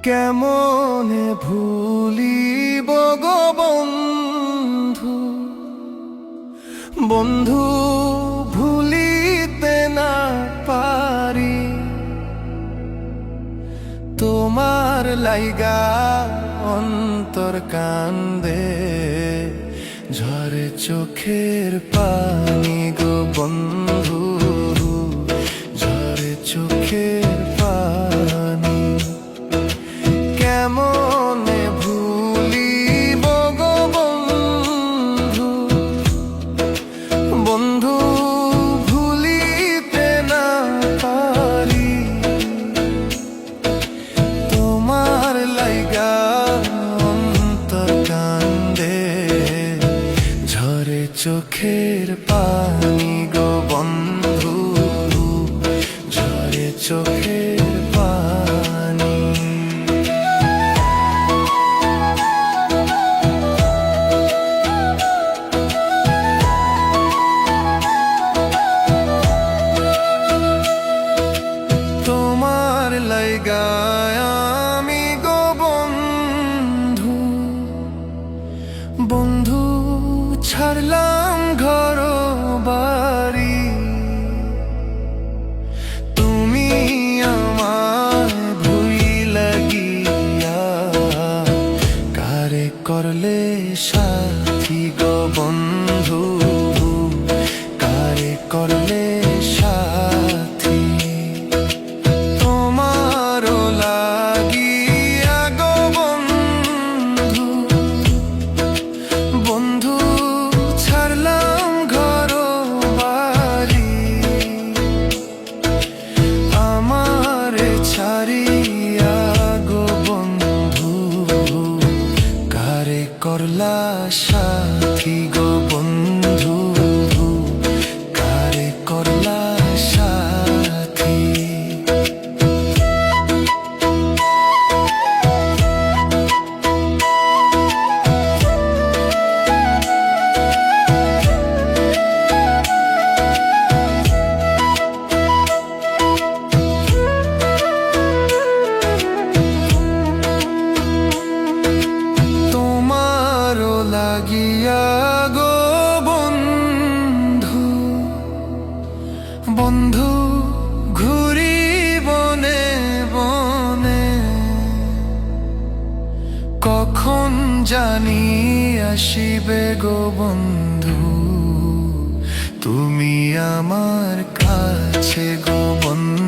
কেমনে ভুলিব গো বন্ধু, বন্ধু ভুলিতে না পারি। তোমার লাইগা অন্তর কান্দে, ঝরে চোখের পানি গো বন্ধু, ঝরে চোখের পানি। কেমনে ভুলিব গো বন্ধু, বন্ধু ভুলিতে না পারি। তোমার লাইগা অন্তর কান্দে, ঝরে চোখের পানি গো বন্ধু, ঝরে চোখের পানি। তোমার লাইগা আমি গো বন্ধু, বন্ধু ছাড়লাম ঘর বাড়ি। তুমি আমার ভুইলা গিয়া কারে করলে সাথী গো বন্ধু, কারে করলে সাথী। তোমারও লাগিয়া গো বন্ধু, বন্ধু ছাড়লাম ঘর বাড়ি। আমারে ছাড়িয়া গো বন্ধু, কারে করলা সাথী গো বন্ধু, কারে করলা সাথী। তোমারও লাগিয়া গো বন্ধু, বন্ধু ঘুরি বনে বনে। কখন জানি আসিবে গো বন্ধু, তুমি আমার কাছে গো বন্ধু।